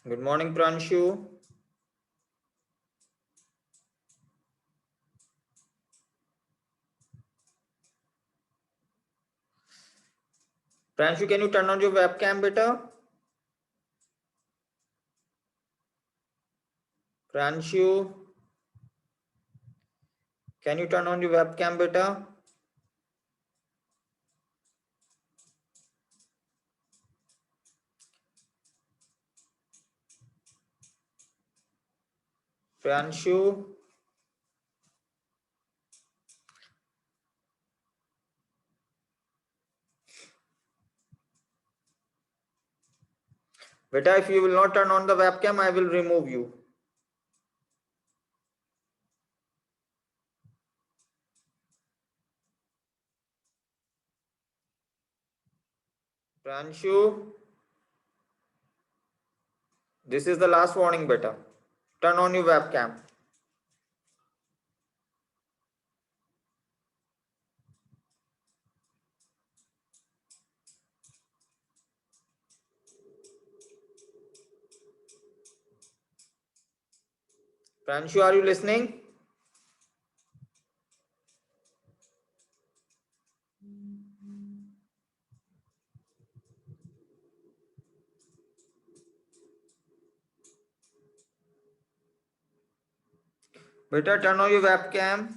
Good morning, Pranshu. Pranshu, can you turn on your webcam, beta? Pranshu, can you turn on your webcam, beta? Pranshu, beta, if you will not turn on the webcam, I will remove you. Pranshu, this is the last warning, beta. Turn on your webcam. Pranshu, are you listening? Beta, turn on your webcam.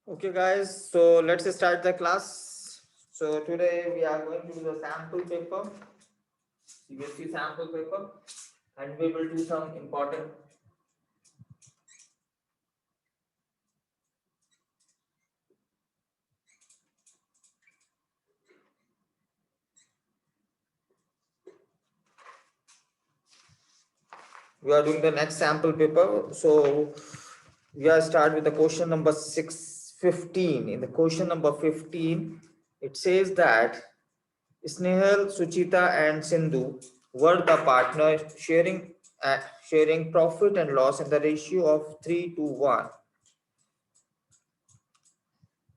Okay, guys, so let's start the class. So today we are going to do the sample paper, CBSE sample paper, and we will do some important. We are doing the next sample paper. So we are start with the question number 615. In the question number 15, it says that Snehal, Suchita, and Sindhu were the partners sharing profit and loss in the ratio of 3 to 1.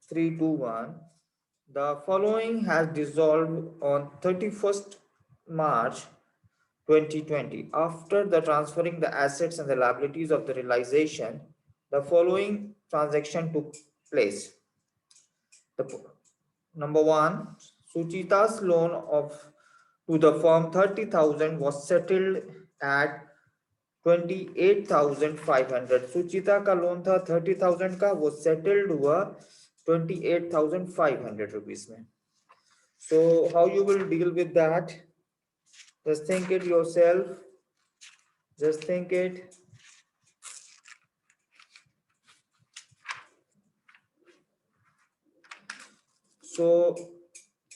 3 to 1. The following has dissolved on 31st March 2020. After the transferring the assets and the liabilities of the realization, the following transaction took place. The number one, Suchita's loan of to the firm 30,000 was settled at 28,500. सुचिता का loan था 30,000 का, वो settled हुआ 28,500 rupees में. So how you will deal with that? Just think it yourself. Just think it. So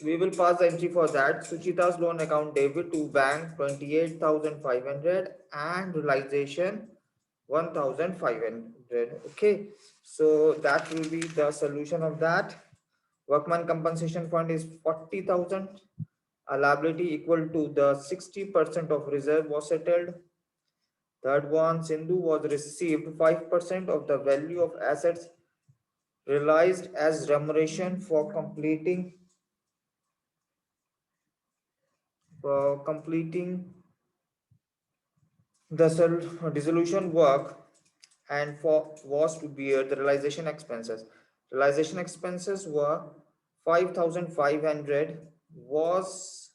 we will pass the entry for that. Suchita's loan account debit to bank 28,500 and realization 1,500. Okay, so that will be the solution of that. Workman compensation fund is 40,000. A liability equal to the 60% of reserve was settled. Third one, Sindhu was received 5% of the value of assets realized as remuneration for completing the dissolution work and for was to bear the realization expenses. Realization expenses were 5,500 was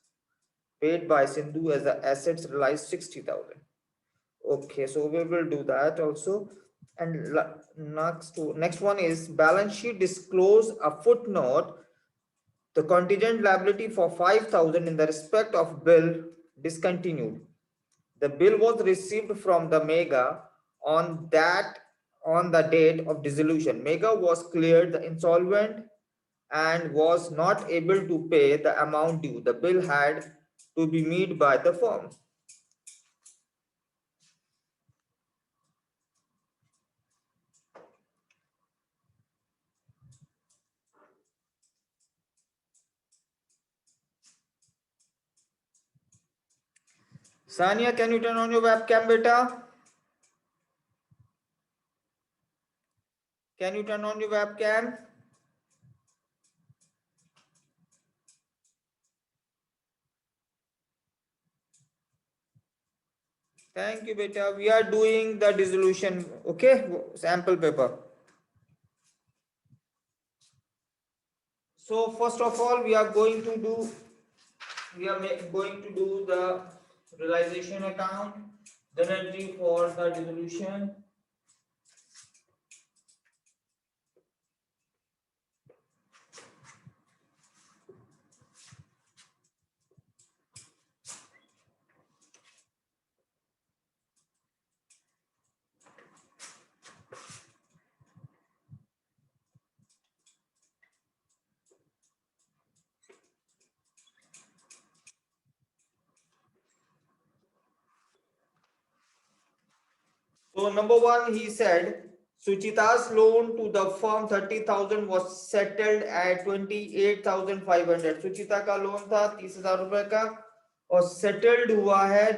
paid by Sindhu as the assets realized 60,000. Okay, so we will do that also. And next one is balance sheet disclose a footnote the contingent liability for 5,000 in the respect of bill discontinued. The bill was received from the Mega on the date of dissolution. Mega was cleared the insolvent and was not able to pay the amount due. The bill had to be made by the firm. Sania, can you turn on your webcam, beta? Can you turn on your webcam? Thank you, beta. We are doing the dissolution, okay? Sample paper. So first of all, we are going to do the realization account, then entry for the dissolution. So number one, he said Suchita's loan to the firm 30,000 was settled at 28,500. सुचिता का loan था 30,000 रुपए का और settled हुआ है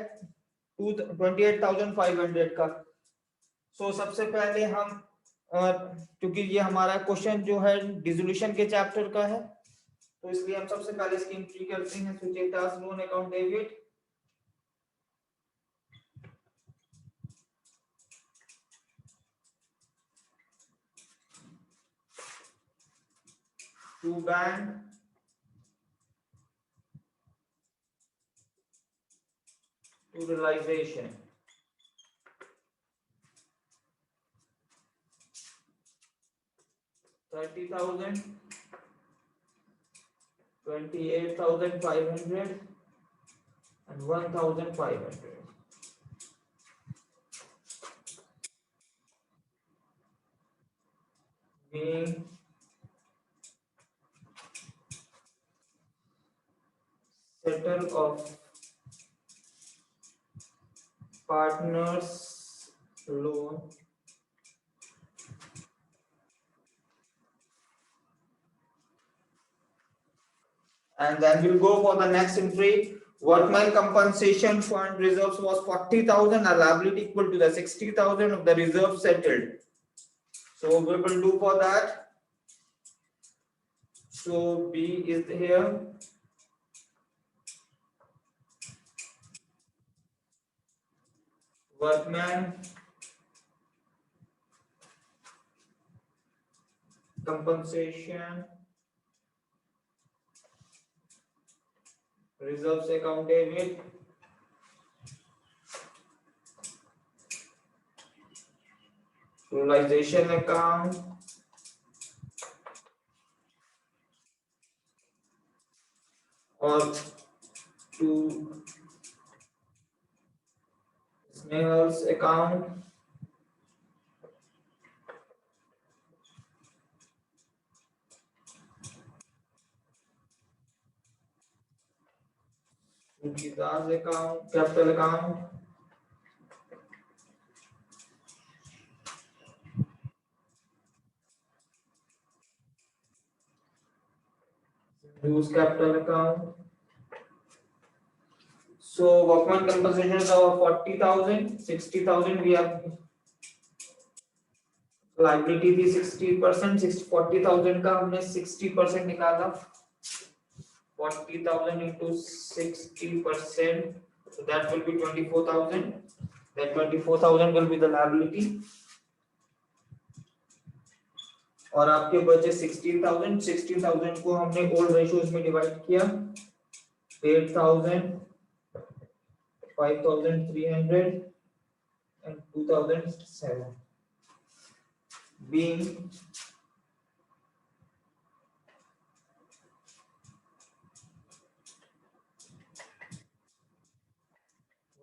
28,500 का. So सबसे पहले हम क्योंकि ये हमारा क्वेश्चन जो है डिसोल्यूशन के चैप्टर का है तो इसलिए हम सबसे पहले इसकी एंट्री करते हैं. Suchita's loan account debit to bank to realization. $30,000, 28,500 and 1,500. Being settle of partners loan and then we'll go for the next entry. Workman compensation fund reserves was 40,000, a liability equal to the 60,000 of the reserve settled. So we will do for that. So B is here. Workman compensation reserves account debit realization account or to Snail's account Suchita's account, capital account use capital account. So workman compensation is of 40,000, 60,000 we have liability थी 60%, 40,000 का हमने 60% निकाला 40,000 into 60%, so that will be 24,000. That 24,000 will be the liability. और आपके बचे 16,000, 16,000 को हमने old ratios में डिवाइड किया 8,000, 5,300 and 2,007 being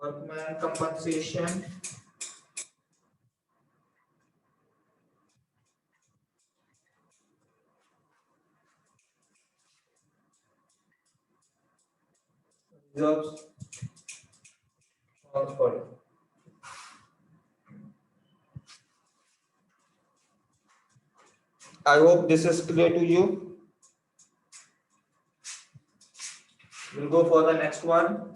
Workman compensation. Reserves transferred. I hope this is clear to you. We'll go for the next one.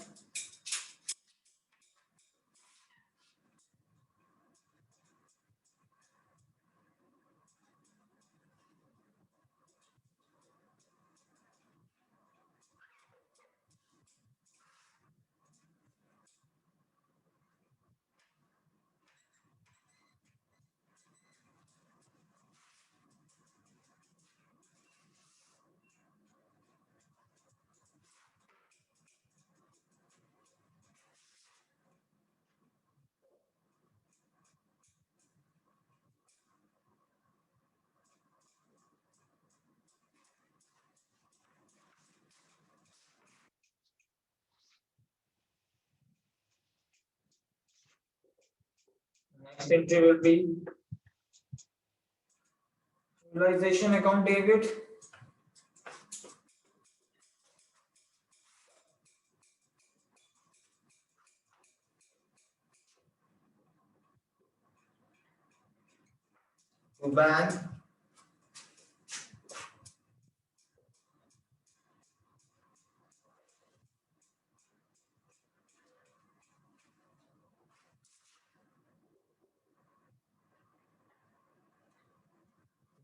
Next entry will be utilization account, David. To bank.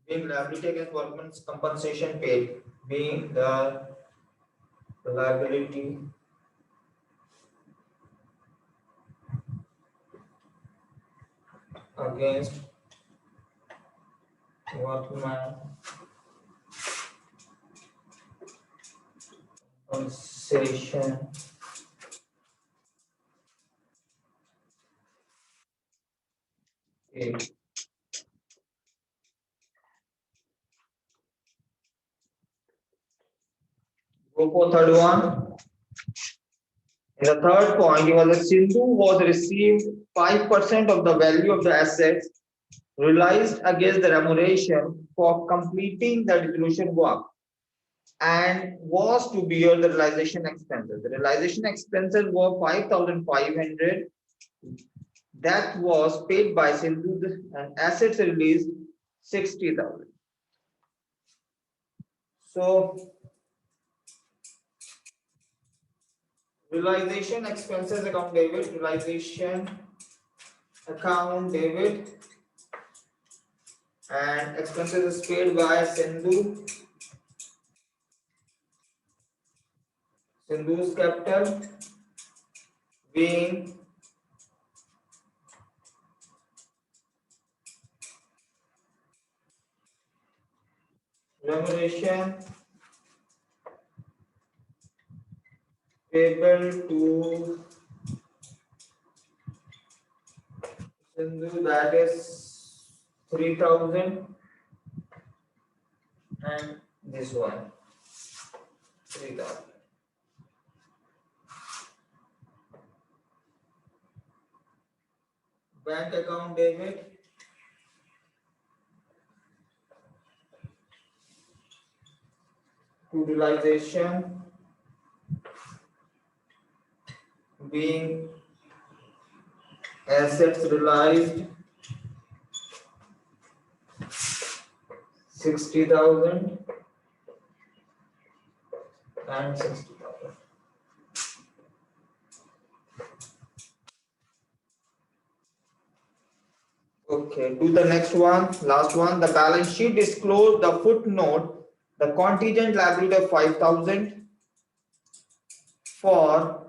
Being liability against workman's compensation paid. Being the liability against workman compensation paid. Go for third one. In the third point, was that Sindhu was received 5% of the value of the assets realized against the remuneration for completing the dissolution work and was to bear the realization expenses. The realization expenses were 5,500 that was paid by Sindhu and assets released 60,000. So realization expenses account David, realization account David, and expenses is paid by Sindhu. Sindhu's capital being remuneration payable to Sindhu, that is 3,000, and this one 3,000. Bank account David, utilization being assets realized 60,000 and 60,000. Okay, do the next one, last one. The balance sheet disclosed the footnote, the contingent liability of 5,000 for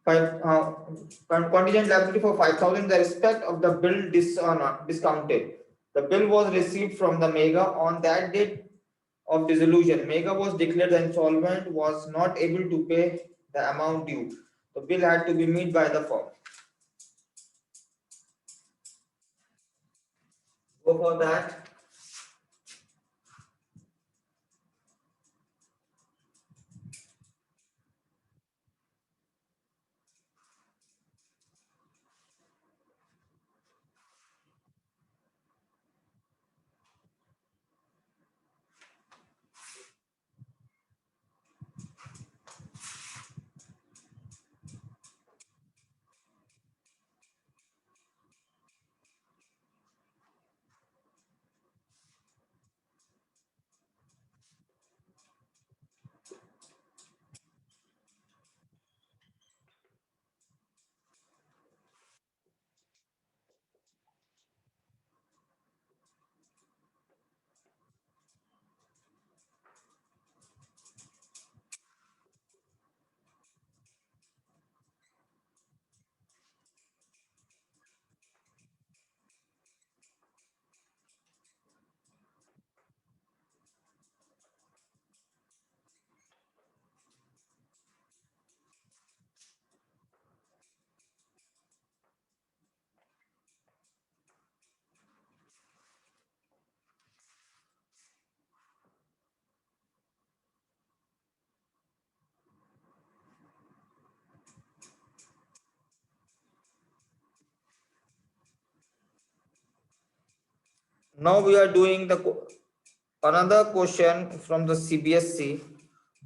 contingent liability for 5,000 the respect of the bill discounted. The bill was received from the Mega on that date of dissolution. Mega was declared insolvent, was not able to pay the amount due. The bill had to be made by the firm. Go for that. Now we are doing the another question from the CBSC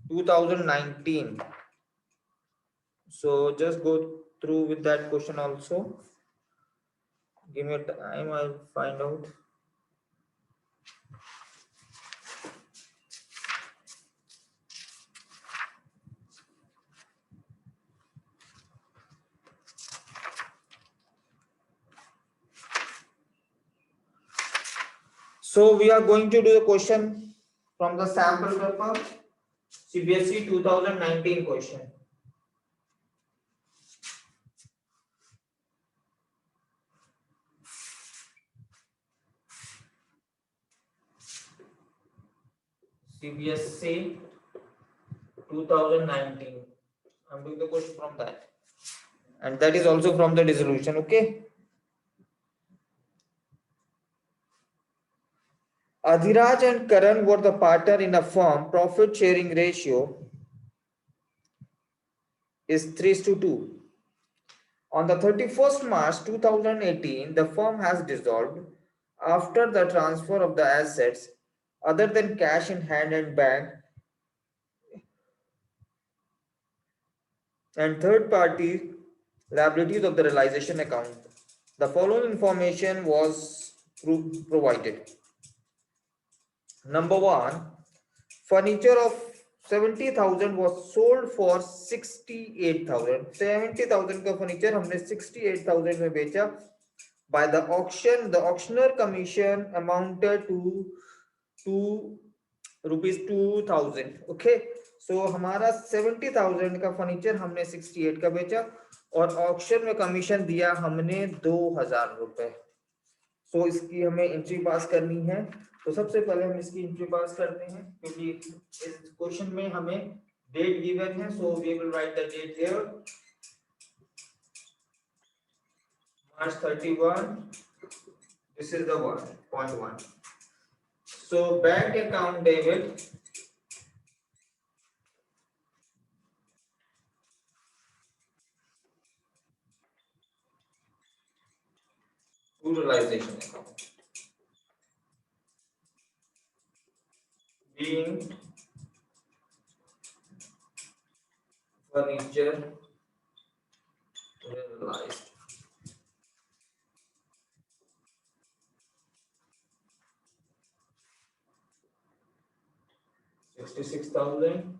2019. So just go through with that question also. Give me a time, I'll find out. So we are going to do the question from the sample paper, CBSE 2019 question. CBSE 2019. I'm doing the question from that. And that is also from the dissolution, okay? Adhiraj and Karan were the partner in a firm. Profit sharing ratio is 3:2. On the 31st March 2018, the firm has dissolved after the transfer of the assets other than cash in hand and bank and third party liabilities of the realization account. The following information was provided. Number one, furniture of 70,000 was sold for 68,000. 70,000 का furniture हमने 68,000 में बेचा. By the auction, the auctioneer commission amounted to rupees 2,000. Okay, so हमारा 70,000 का furniture हमने 68 का बेचा और ऑक्शन में कमीशन दिया हमने 2,000 रुपए. सो इसकी हमें एंट्री पास करनी है. तो सबसे पहले हम इसकी एंट्री पास करते हैं क्योंकि इस क्वेश्चन में हमें डेट गिवन है. So we will write the date here, March 31. This is the 1.1. So bank account debit utilization account being furniture realized. $66,000.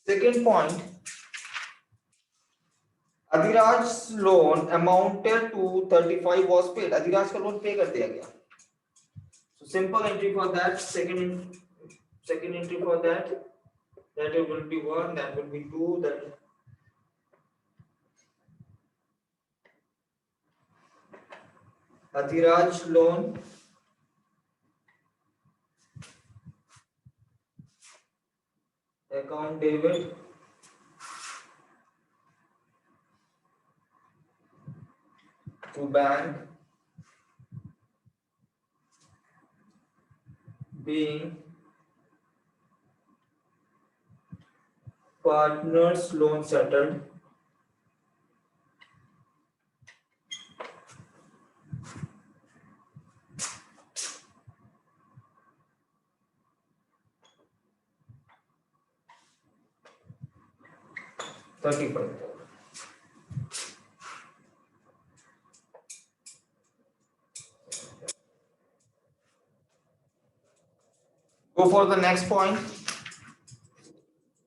Second point, Adhiraj's loan amounted to 35 was paid. Adhiraj का loan pay कर दिया गया. So simple entry for that. Second entry for that. That it will be 1. That will be 2. That Adhiraj loan account debit to bank being partners loan settled $35,000. Go for the next point.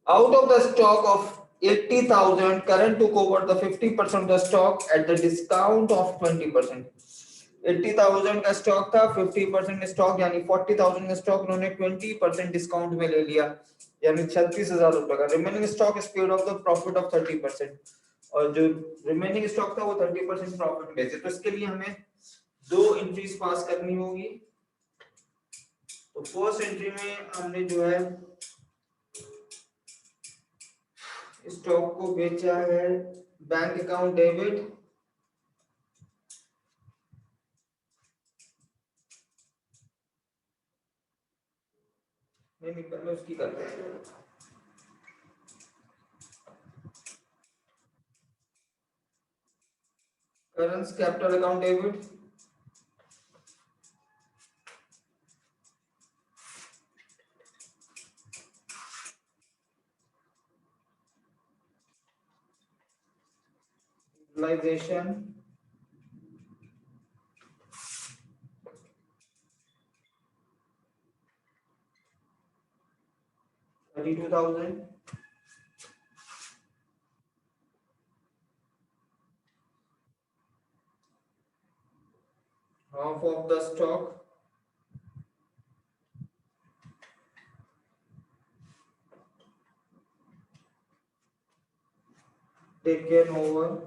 Out of the stock of 80,000, Karan took over the 50% of the stock at the discount of 20%. 80,000 का stock था, 50% stock यानी 40,000 का stock उन्होंने 20% discount में ले लिया यानी 36,000 रुपए का. Remaining stock is paid of the profit of 30% और जो रिमेनिंग स्टॉक था वो 30% प्रॉफिट में बेचे. तो इसके लिए हमें दो एंट्रीज पास करनी होगी. तो फर्स्ट एंट्री में हमने जो है स्टॉक को बेचा है बैंक अकाउंट डेबिट नहीं पहले उसकी करते हैं. Current capital account debit. Utilization. 32,000. Half of the stock. Taken over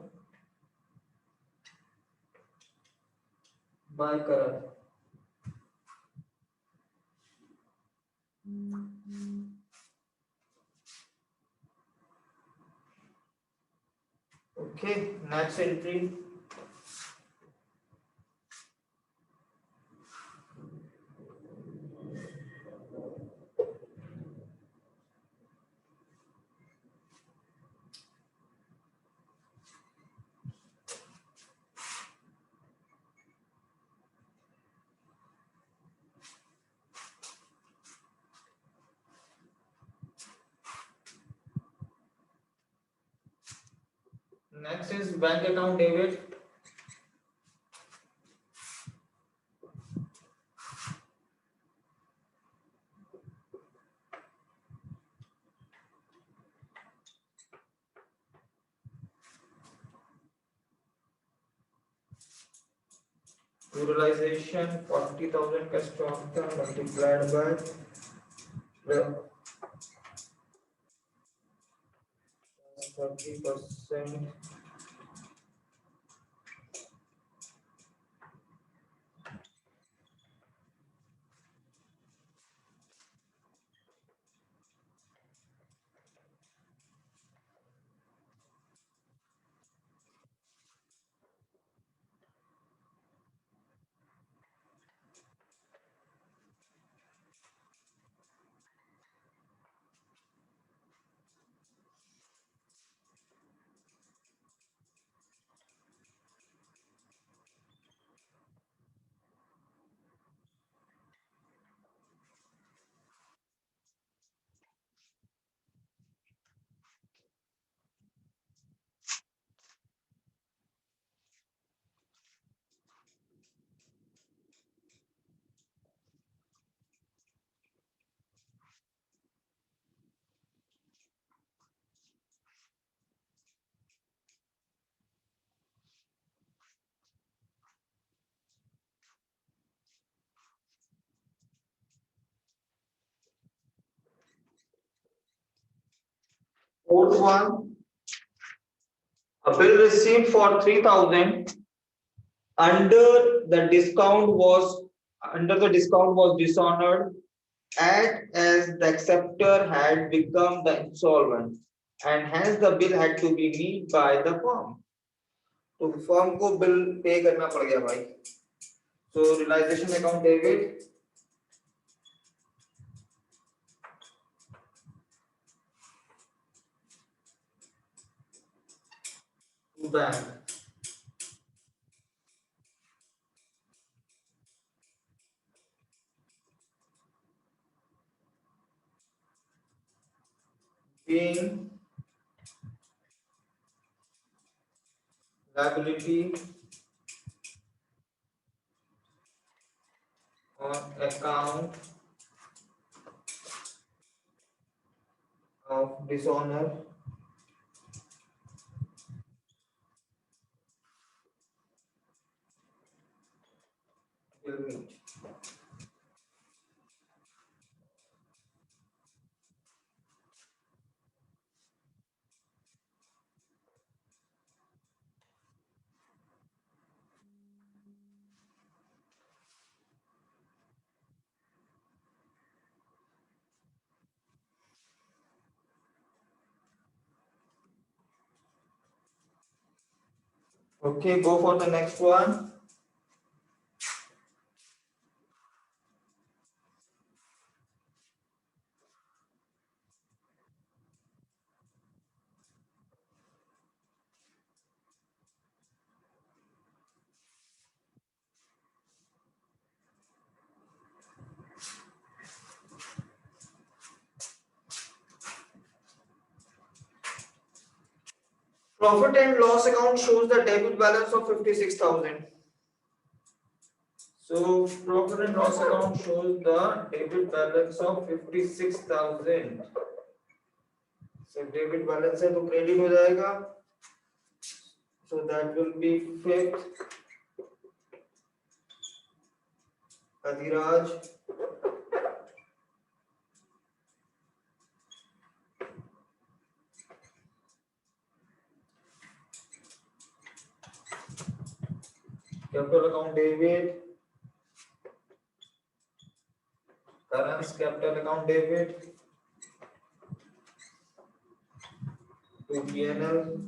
by Karan. Okay, next entry. Next is bank account debit. Utilization 40,000 का stock था multiplied by the 30%. Fourth one, a bill received for 3,000 under the discount was dishonored as the acceptor had become the insolvent and hence the bill had to be made by the firm. तो firm को bill pay करना पड़ गया भाई. So realization account debit to bank. Being liability on account of dishonor will meet. Okay, go for the next one. Profit and loss account shows the debit balance of 56,000. So profit and loss account shows the debit balance of 56,000. So debit balance है तो credit हो जाएगा. So that will be fifth. Adhiraj. Capital account David. Karan's capital account David. To PNL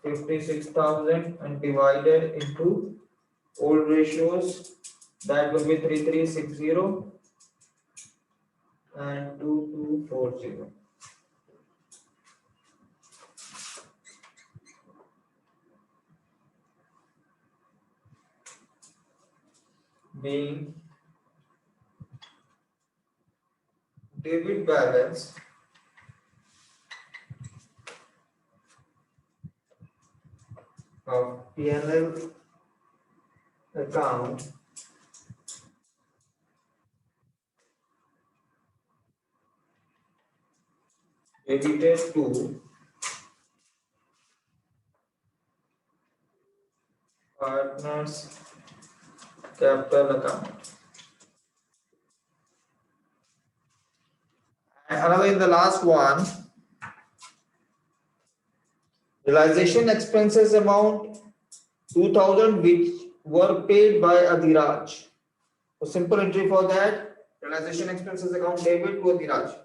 56,000 and divided into old ratios. That will be 3360 and 2240. Being debit balance of PNL account debited to partners capital account. And another in the last one, realization expenses amount 2,000 which were paid by Adhiraj. So simple entry for that, realization expenses account debit to Adhiraj.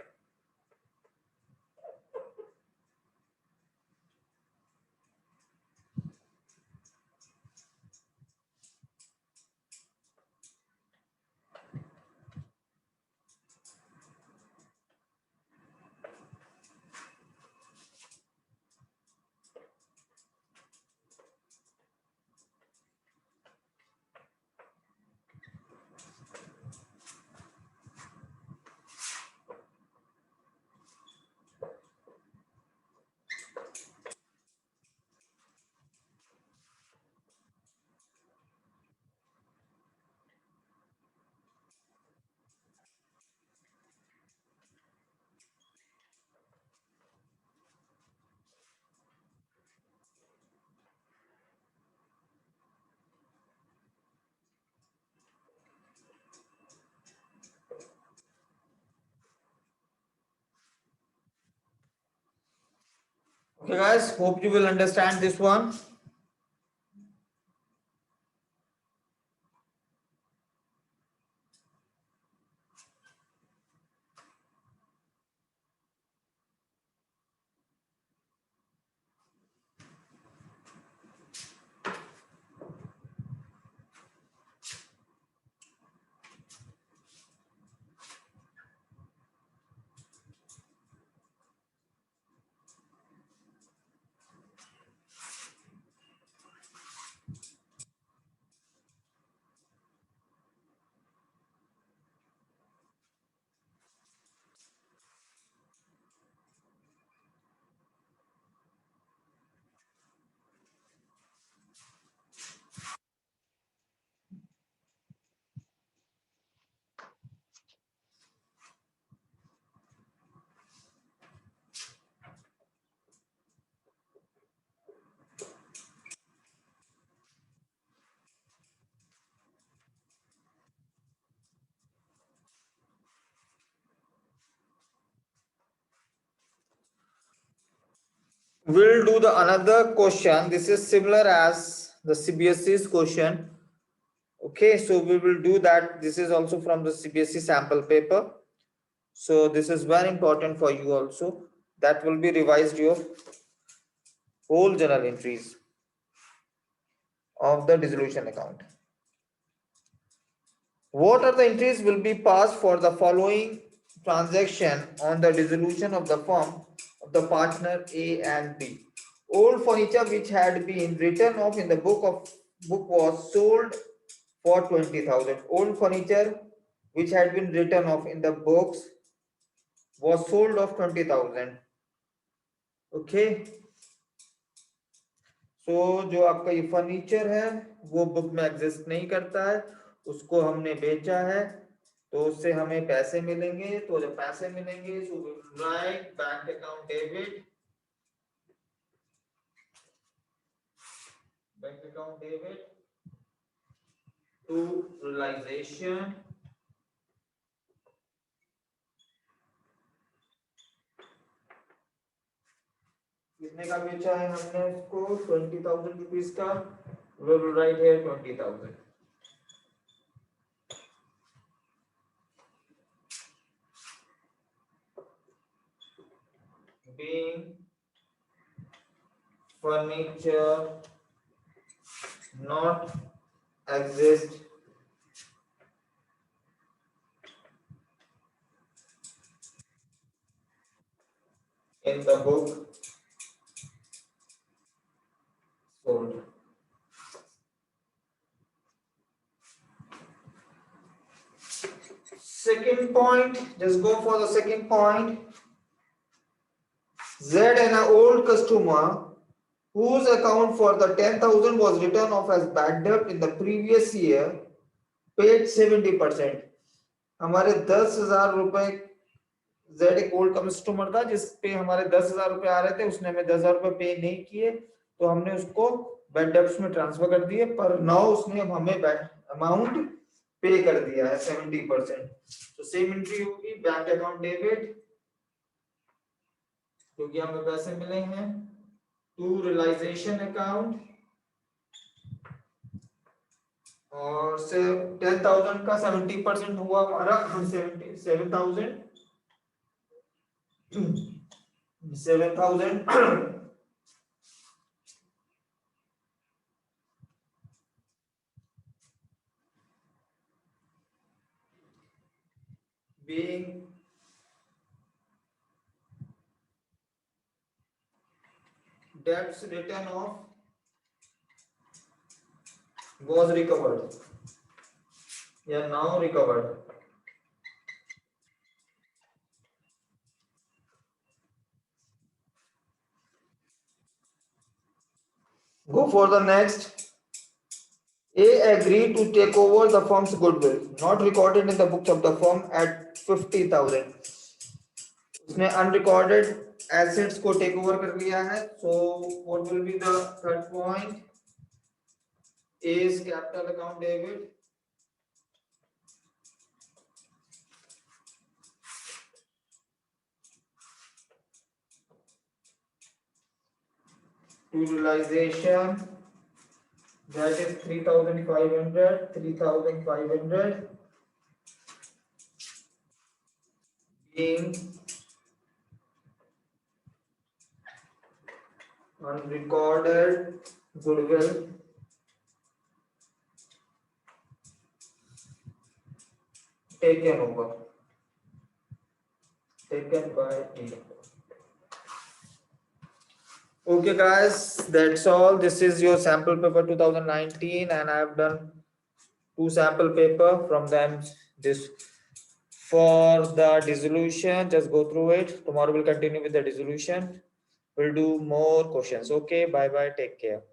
Okay guys, hope you will understand this one. We'll do the another question. This is similar as the CBSE's question. Okay, so we will do that. This is also from the CBSE sample paper. So this is very important for you also. That will be revised your whole journal entries of the dissolution account. What are the entries will be passed for the following transaction on the dissolution of the firm of the partner A and B? Old furniture which had been written off in the book was sold for 20,000. Old furniture which had been written off in the books was sold of 20,000. Okay. सो जो आपका ये furniture है वो book में exist नहीं करता है, उसको हमने बेचा है, तो उससे हमें पैसे मिलेंगे। तो जब पैसे मिलेंगे so right bank account debit, bank account debit to realization कितने का बेचा है हमने उसको, 20,000 रुपीज का। Will write here 20,000। being furniture not exist in the book sold. Second point, just go for the second point. Z and an old customer whose account for the 10,000 was written off as bad debt in the previous year paid 70%. हमारे 10,000 रुपए, Z एक old customer था जिसपे हमारे 10,000 रुपए आ रहे थे, उसने हमें 10,000 रुपए पे नहीं किए, तो हमने उसको बैड डेब्ट्स में ट्रांसफर कर दिए, पर नाउ उसने अब हमें अमाउंट पे कर दिया है 70%। तो सेम एंट्री होगी बैंक अकाउंट डेबिट, क्योंकि हमें पैसे मिले हैं, टू रियलाइजेशन अकाउंट, और से 10,000 का 70% हुआ हमारा 7,000 being debts written off was recovered, yeah, now recovered. Go for the next. A agreed to take over the firm's goodwill, not recorded in the books of the firm, at 50,000. उसने unrecorded assets को take over कर लिया है. So what will be the third point? A is capital account debit. To realization, that is 3,500, 3,500 being unrecorded goodwill taken over, taken by A. Okay guys, that's all. This is your sample paper 2019, and I have done 2 sample paper from them. This for the dissolution, just go through it. Tomorrow we'll continue with the dissolution. We'll do more questions. Okay, bye bye, take care.